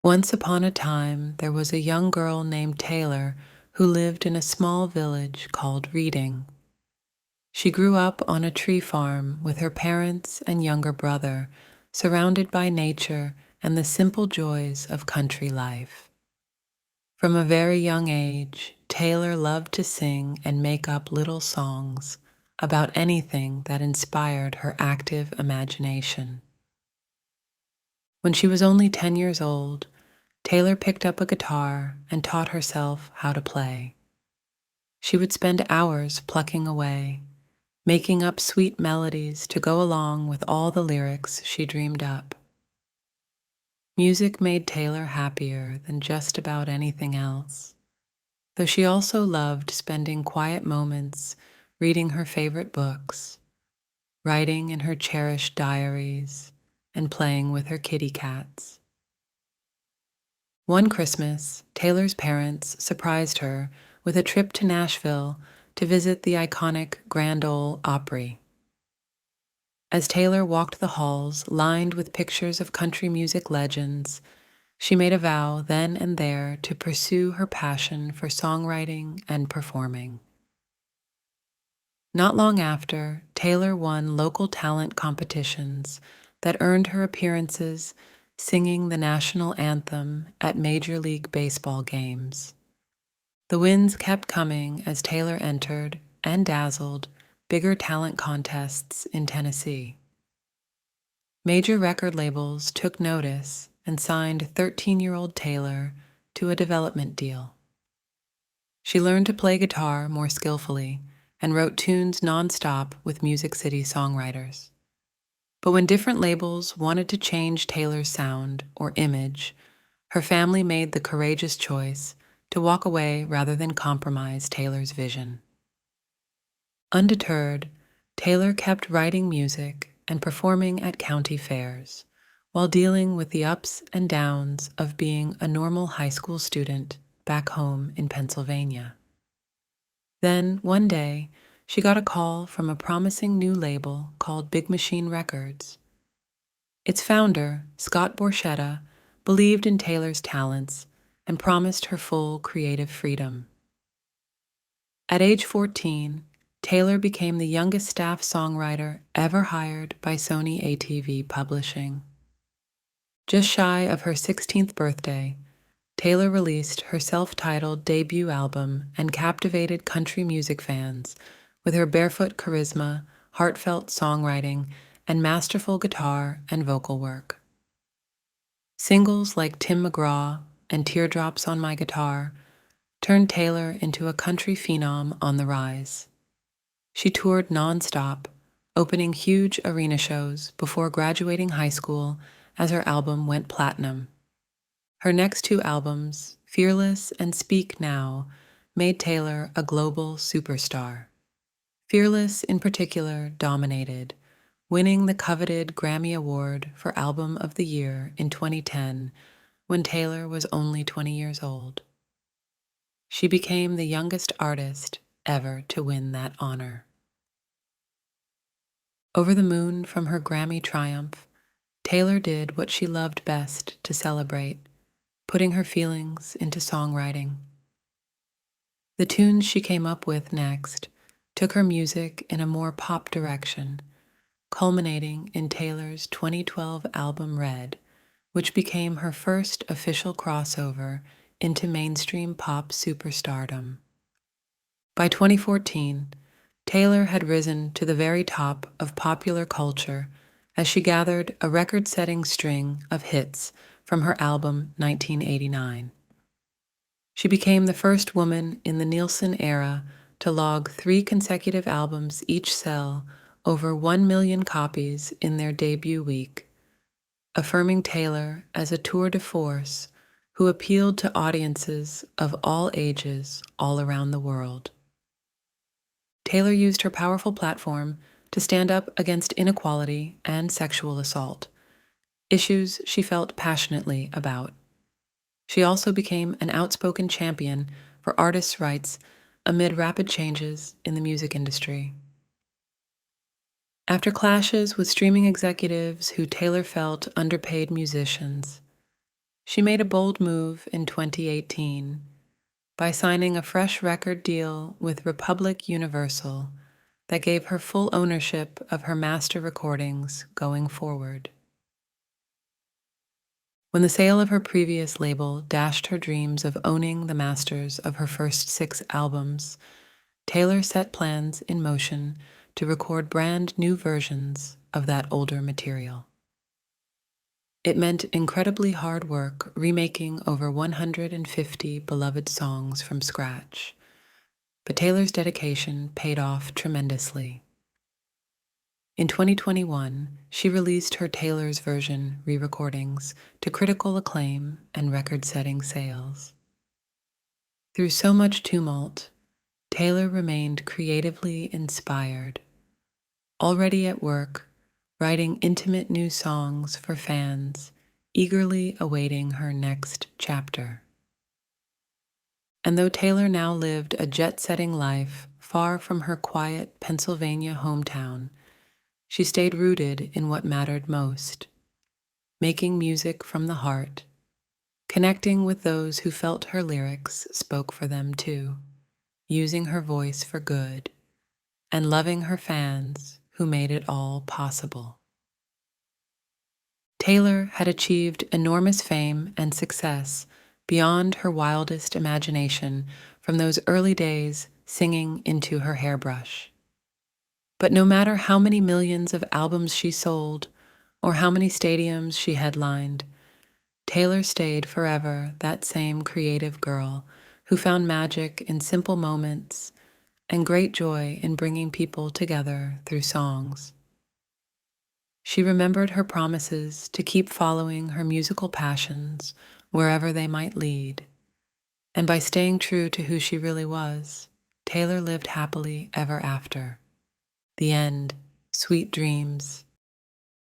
Once upon a time, there was a young girl named Taylor who lived in a small village called Reading. She grew up on a tree farm with her parents and younger brother, surrounded by nature and the simple joys of country life. From a very young age, Taylor loved to sing and make up little songs about anything that inspired her active imagination. When she was only 10 years old, Taylor picked up a guitar and taught herself how to play. She would spend hours plucking away, making up sweet melodies to go along with all the lyrics she dreamed up. Music made Taylor happier than just about anything else, though she also loved spending quiet moments reading her favorite books, writing in her cherished diaries, and playing with her kitty cats. One Christmas, Taylor's parents surprised her with a trip to Nashville to visit the iconic Grand Ole Opry. As Taylor walked the halls lined with pictures of country music legends, she made a vow then and there to pursue her passion for songwriting and performing. Not long after, Taylor won local talent competitions that earned her appearances singing the national anthem at Major League Baseball games. The wins kept coming as Taylor entered and dazzled bigger talent contests in Tennessee. Major record labels took notice and signed 13-year-old Taylor to a development deal. She learned to play guitar more skillfully and wrote tunes nonstop with Music City songwriters. But when different labels wanted to change Taylor's sound or image, her family made the courageous choice to walk away rather than compromise Taylor's vision. Undeterred, Taylor kept writing music and performing at county fairs, while dealing with the ups and downs of being a normal high school student back home in Pennsylvania. Then, one day, she got a call from a promising new label called Big Machine Records. Its founder, Scott Borchetta, believed in Taylor's talents and promised her full creative freedom. At age 14, Taylor became the youngest staff songwriter ever hired by Sony ATV Publishing. Just shy of her 16th birthday, Taylor released her self-titled debut album and captivated country music fans with her barefoot charisma, heartfelt songwriting, and masterful guitar and vocal work. Singles like Tim McGraw and Teardrops on My Guitar turned Taylor into a country phenom on the rise. She toured nonstop, opening huge arena shows before graduating high school as her album went platinum. Her next two albums, Fearless and Speak Now, made Taylor a global superstar. Fearless, in particular, dominated, winning the coveted Grammy Award for Album of the Year in 2010 when Taylor was only 20 years old. She became the youngest artist ever to win that honor. Over the moon from her Grammy triumph, Taylor did what she loved best to celebrate, putting her feelings into songwriting. The tunes she came up with next took her music in a more pop direction, culminating in Taylor's 2012 album Red, which became her first official crossover into mainstream pop superstardom. By 2014, Taylor had risen to the very top of popular culture as she gathered a record-setting string of hits from her album 1989. She became the first woman in the Nielsen era to log 3 consecutive albums each sell over 1 million copies in their debut week, affirming Taylor as a tour de force who appealed to audiences of all ages all around the world. Taylor used her powerful platform to stand up against inequality and sexual assault, issues she felt passionately about. She also became an outspoken champion for artists' rights amid rapid changes in the music industry. After clashes with streaming executives who Taylor felt underpaid musicians, She made a bold move in 2018 by signing a fresh record deal with Republic Universal that gave her full ownership of her master recordings going forward. When the sale of her previous label dashed her dreams of owning the masters of her first 6 albums, Taylor set plans in motion to record brand new versions of that older material. It meant incredibly hard work remaking over 150 beloved songs from scratch, but Taylor's dedication paid off tremendously. In 2021, she released her Taylor's Version re-recordings to critical acclaim and record-setting sales. Through so much tumult, Taylor remained creatively inspired, already at work, writing intimate new songs for fans, eagerly awaiting her next chapter. And though Taylor now lived a jet-setting life far from her quiet Pennsylvania hometown, she stayed rooted in what mattered most, making music from the heart, connecting with those who felt her lyrics spoke for them too, using her voice for good, and loving her fans who made it all possible. Taylor had achieved enormous fame and success beyond her wildest imagination from those early days singing into her hairbrush. But no matter how many millions of albums she sold or how many stadiums she headlined, Taylor stayed forever that same creative girl who found magic in simple moments and great joy in bringing people together through songs. She remembered her promises to keep following her musical passions wherever they might lead, and by staying true to who she really was, Taylor lived happily ever after. The end, sweet dreams,